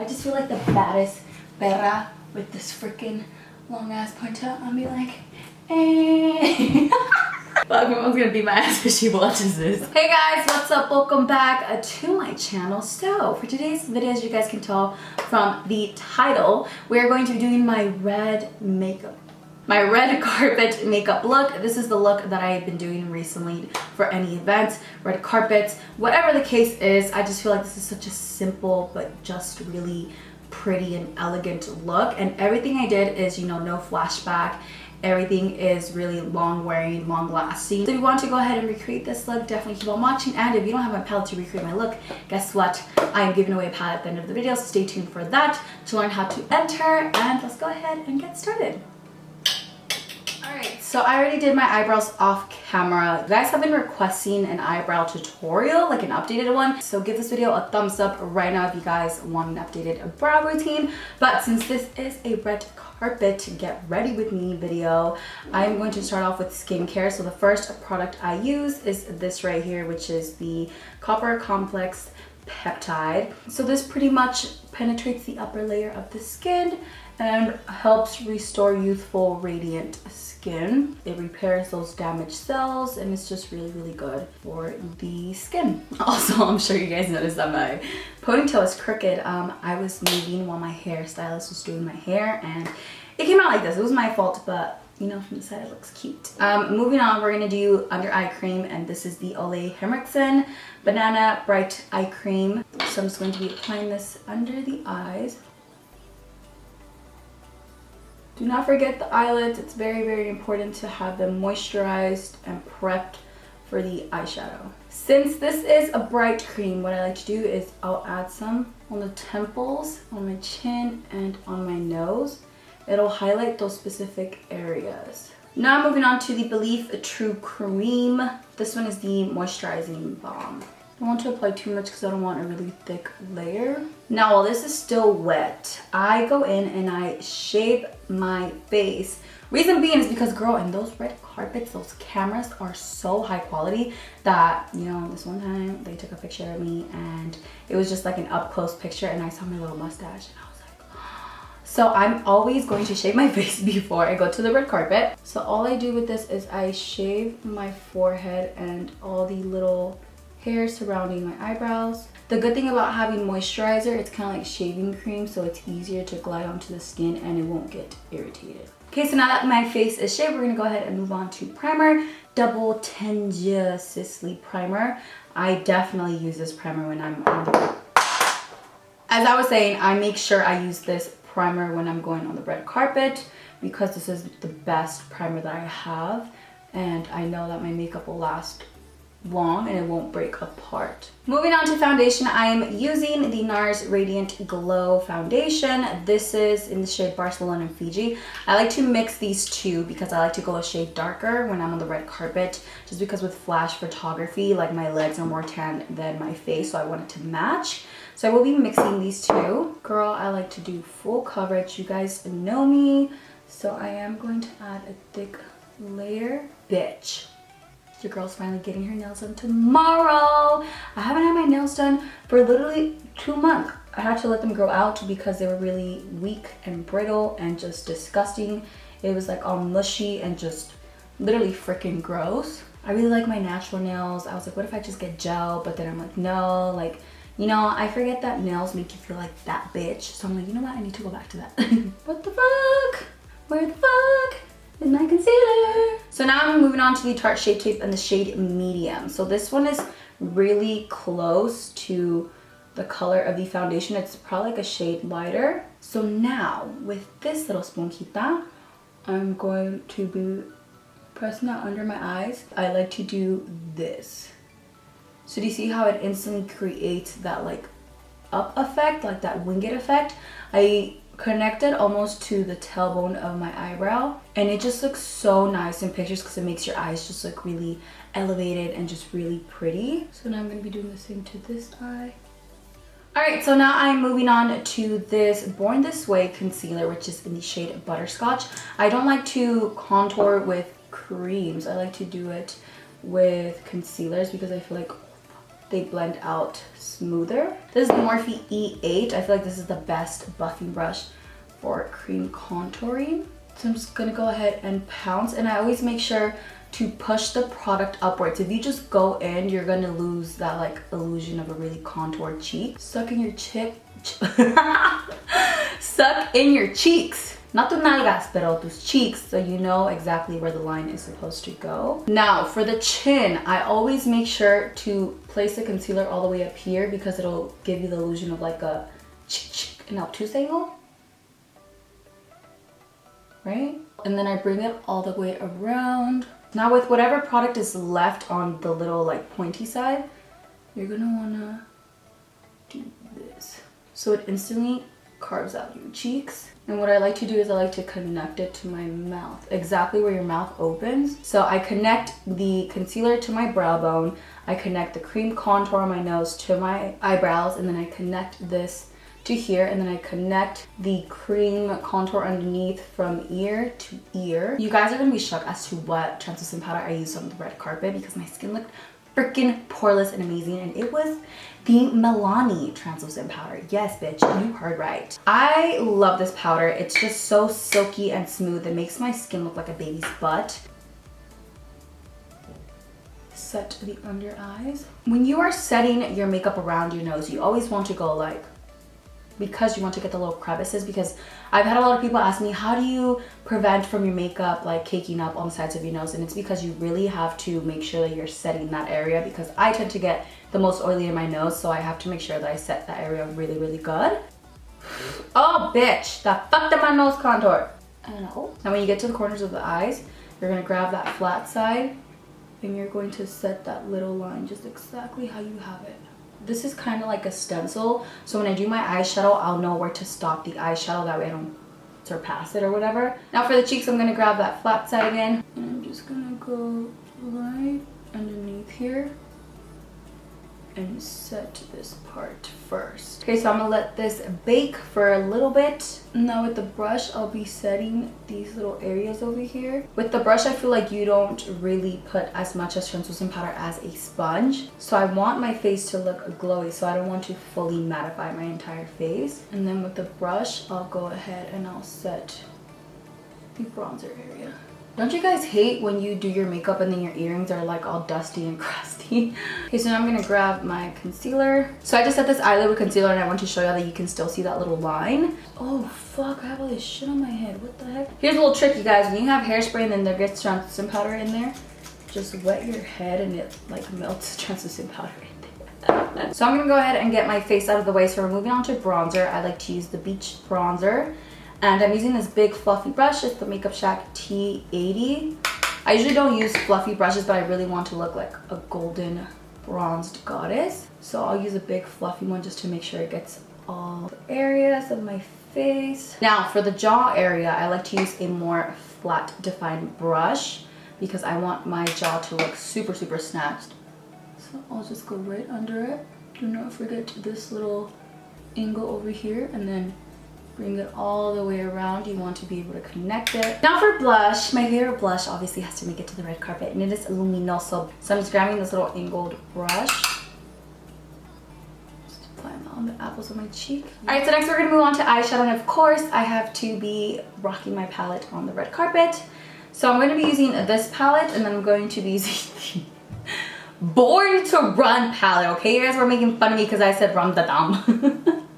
I just feel like the baddest perra with this freaking long ass ponytail. I'll be like, eh. Fuck, my mom's gonna beat my ass if she watches this. Hey guys, what's up? Welcome back to my channel. So for today's video, as you guys can tell from the title, we're going to be doing my red carpet makeup look. This is the look that I've been doing recently for any events, red carpets, whatever the case is. I just feel like this is such a simple but just really pretty and elegant look, and everything I did is, you know, no flashback. Everything is really long wearing, long lasting. So if you want to go ahead and recreate this look, definitely keep on watching. And if you don't have a palette to recreate my look, guess what? I am giving away a palette at the end of the video, so stay tuned for that to learn how to enter. And let's go ahead and get started. Alright, so I already did my eyebrows off camera. You guys have been requesting an eyebrow tutorial, like an updated one. So give this video a thumbs up right now if you guys want an updated brow routine. But since this is a red carpet get ready with me video, I'm going to start off with skincare. So the first product I use is this right here, which is the Copper Complex Peptide. So this pretty much penetrates the upper layer of the skin and helps restore youthful, radiant skin. It repairs those damaged cells, and it's just really, really good for the skin. Also, I'm sure you guys noticed that my ponytail is crooked. I was moving while my hairstylist was doing my hair, and it came out like this. It was my fault, but you know, from the side it looks cute. Moving on, we're gonna do under eye cream, and this is the Ole'Henriksen Banana Bright Eye Cream. So I'm just going to be applying this under the eyes. Do not forget the eyelids. It's very, very important to have them moisturized and prepped for the eyeshadow. Since this is a bright cream, what I like to do is I'll add some on the temples, on my chin, and on my nose. It'll highlight those specific areas. Now moving on to the Belief True Cream. This one is the moisturizing balm. I don't want to apply too much because I don't want a really thick layer. Now while this is still wet, I go in and I shave my face. Reason being is because, girl, in those red carpets, those cameras are so high quality that, you know, this one time they took a picture of me and it was just like an up close picture, and I saw my little mustache and I was like, so I'm always going to shave my face before I go to the red carpet. So all I do with this is I shave my forehead and all the little hair surrounding my eyebrows. The good thing about having moisturizer, it's kind of like shaving cream, so it's easier to glide onto the skin and it won't get irritated. Okay, so now that my face is shaved, we're gonna go ahead and move on to primer. Double Tinge Sisley primer. I definitely use this primer when I'm on the... As I was saying, I make sure I use this primer when I'm going on the red carpet because this is the best primer that I have, and I know that my makeup will last long and it won't break apart. Moving on to foundation, I am using the NARS Radiant Glow foundation. This is in the shade Barcelona and Fiji. I like to mix these two because I like to go a shade darker when I'm on the red carpet, just because with flash photography, like, my legs are more tan than my face, so I want it to match. So I will be mixing these two. Girl, I like to do full coverage. You guys know me, so I am going to add a thick layer. Bitch. Your girl's finally getting her nails done tomorrow. I haven't had my nails done for literally 2 months. I had to let them grow out because they were really weak and brittle and just disgusting. It was like all mushy and just literally freaking gross. I really like my natural nails. I was like, what if I just get gel? But then I'm like, no, like, you know, I forget that nails make you feel like that bitch. So I'm like, you know what? I need to go back to that. What the fuck? Where the fuck is my concealer? So now I'm moving on to the Tarte Shape Tape in the shade Medium. So this one is really close to the color of the foundation. It's probably like a shade lighter. So now with this little esponjita, I'm going to be pressing that under my eyes. I like to do this. So do you see how it instantly creates that like up effect, like that winged effect? I connected almost to the tailbone of my eyebrow, and it just looks so nice in pictures because it makes your eyes just look really elevated and just really pretty. So now I'm going to be doing the same to this eye. Alright, so now I'm moving on to this Born This Way concealer, which is in the shade Butterscotch. I don't like to contour with creams. I like to do it with concealers because I feel like they blend out smoother. This is the Morphe E8. I feel like this is the best buffing brush for cream contouring. So I'm just gonna go ahead and pounce, and I always make sure to push the product upwards. If you just go in, you're gonna lose that like illusion of a really contoured cheek. Suck in your suck in your cheeks. Not tus nalgas, pero tus cheeks, so you know exactly where the line is supposed to go. Now, for the chin, I always make sure to place the concealer all the way up here because it'll give you the illusion of like a an obtuse angle. Right? And then I bring it all the way around. Now with whatever product is left on the little like pointy side, you're gonna wanna do this. So it instantly carves out your cheeks. And what I like to do is I like to connect it to my mouth, exactly where your mouth opens. So I connect the concealer to my brow bone, I connect the cream contour on my nose to my eyebrows, and then I connect this to here, and then I connect the cream contour underneath from ear to ear. You guys are gonna be shocked as to what translucent powder I used on the red carpet because my skin looked freaking poreless and amazing, and it was the Milani translucent powder. Yes, bitch, you heard right. I love this powder. It's just so silky and smooth. It makes my skin look like a baby's butt. Set the under eyes. When you are setting your makeup around your nose, you always want to go like, because you want to get the little crevices, because I've had a lot of people ask me, how do you prevent from your makeup like caking up on the sides of your nose? And it's because you really have to make sure that you're setting that area, because I tend to get the most oily in my nose, so I have to make sure that I set that area really, really good. Oh, bitch, that fucked up my nose contour. Now when you get to the corners of the eyes, you're gonna grab that flat side and you're going to set that little line just exactly how you have it. This is kind of like a stencil, so when I do my eyeshadow, I'll know where to stop the eyeshadow, that way I don't surpass it or whatever. Now for the cheeks, I'm gonna grab that flat side again, and I'm just gonna go right underneath here and set this part first. Okay, so I'm gonna let this bake for a little bit. Now with the brush, I'll be setting these little areas over here. With the brush, I feel like you don't really put as much as translucent powder as a sponge. So I want my face to look glowy, so I don't want to fully mattify my entire face. And then with the brush, I'll go ahead and I'll set the bronzer area. Don't you guys hate when you do your makeup and then your earrings are like all dusty and crusty? Okay, so now I'm gonna grab my concealer. So I just set this eyelid with concealer, and I want to show you that you can still see that little line. Oh fuck, I have all this shit on my head. What the heck? Here's a little trick, you guys. When you have hairspray and then there gets translucent powder in there, just wet your head and it like melts translucent powder in there. So I'm gonna go ahead and get my face out of the way. So we're moving on to bronzer. I like to use the Beach bronzer. And I'm using this big fluffy brush. It's the Makeup Shack T80. I usually don't use fluffy brushes, but I really want to look like a golden bronzed goddess. So I'll use a big fluffy one just to make sure it gets all the areas of my face. Now for the jaw area, I like to use a more flat defined brush because I want my jaw to look super, super snatched. So I'll just go right under it. Do not forget this little angle over here, and then bring it all the way around. You want to be able to connect it. Now for blush, my favorite blush obviously has to make it to the red carpet, and it is Iluminoso. So I'm just grabbing this little angled brush. Just applying that on the apples of my cheek. Alright, so next we're gonna move on to eyeshadow, and of course I have to be rocking my palette on the red carpet. So I'm going to be using this palette, and then I'm going to be using the Born to Run palette. Okay, you guys were making fun of me because I said Ram da Dam.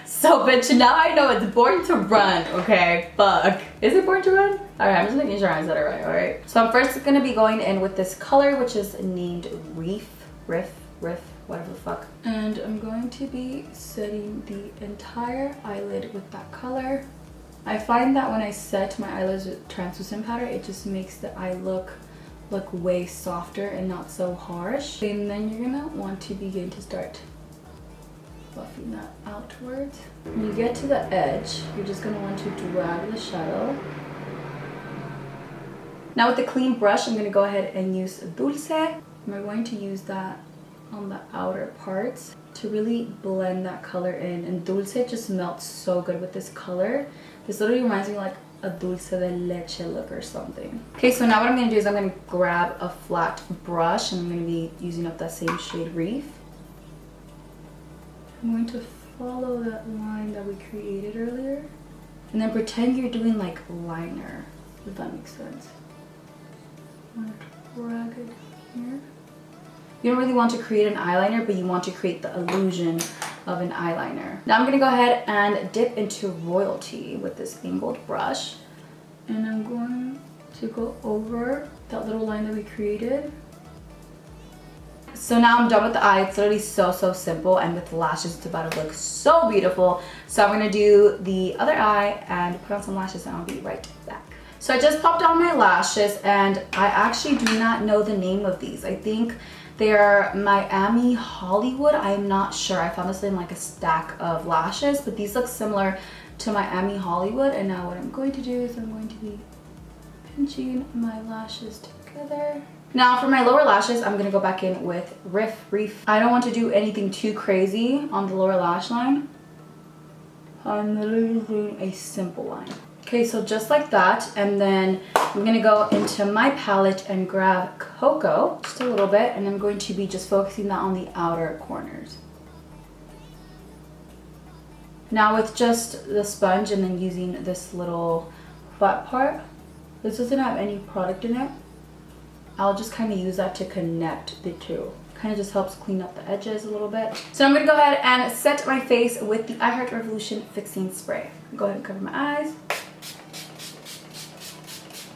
So bitch, now I know it's Born to Run, okay? Fuck. Is it Born to Run? Alright, I'm just making sure I said it right, alright? So I'm first gonna be going in with this color, which is named Riff, whatever the fuck. And I'm going to be setting the entire eyelid with that color. I find that when I set my eyelids with translucent powder, it just makes the eye look way softer and not so harsh. And then you're gonna want to begin to start buffing that outwards. When you get to the edge, you're just going to want to drag the shadow. Now with the clean brush, I'm going to go ahead and use Dulce. We're going to use that on the outer parts to really blend that color in. And Dulce just melts so good with this color. This literally reminds me like a dulce de leche look or something. Okay, so now what I'm gonna do is I'm gonna grab a flat brush and I'm gonna be using up that same shade Reef. I'm going to follow that line that we created earlier. And then pretend you're doing like liner, if that makes sense. I'm gonna drag it here. You don't really want to create an eyeliner, but you want to create the illusion of an eyeliner. Now I'm gonna go ahead and dip into Royalty with this angled brush. And I'm going to go over that little line that we created. So now I'm done with the eye. It's literally so simple, and with lashes it's about to look so beautiful. So I'm gonna do the other eye and put on some lashes and I'll be right back. So I just popped on my lashes and I actually do not know the name of these. I think they are Miami Hollywood. I'm not sure. I found this in like a stack of lashes, but these look similar to Miami Hollywood. And now what I'm going to do is I'm going to be pinching my lashes together. Now for my lower lashes, I'm gonna go back in with Reef. I don't want to do anything too crazy on the lower lash line. I'm literally doing a simple line. Okay, so just like that, and then I'm gonna go into my palette and grab Cocoa, just a little bit, and I'm going to be just focusing that on the outer corners. Now with just the sponge and then using this little flat part, this doesn't have any product in it. I'll just kind of use that to connect the two. Kind of just helps clean up the edges a little bit. So I'm gonna go ahead and set my face with the I Heart Revolution Fixing Spray. Go ahead and cover my eyes.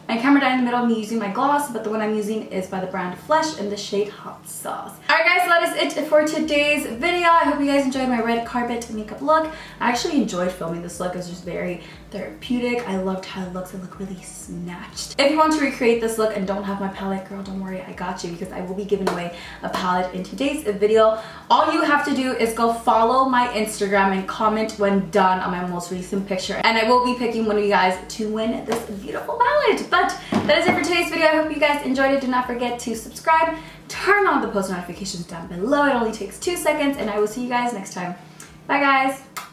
I camera down in the middle, I'm using my gloss, but the one I'm using is by the brand Flesh in the shade Hot Sauce. Alright guys, so that is it for today's video. I hope you guys enjoyed my red carpet makeup look. I actually enjoyed filming this look. It was just very therapeutic. I loved how it looks. It looked really snatched. If you want to recreate this look and don't have my palette, girl, don't worry, I got you, because I will be giving away a palette in today's video. All you have to do is go follow my Instagram and comment when done on my most recent picture, and I will be picking one of you guys to win this beautiful palette. But that is it for today's video. I hope you guys enjoyed it. Do not forget to subscribe, turn on the post notifications down below. It only takes 2 seconds, and I will see you guys next time. Bye guys.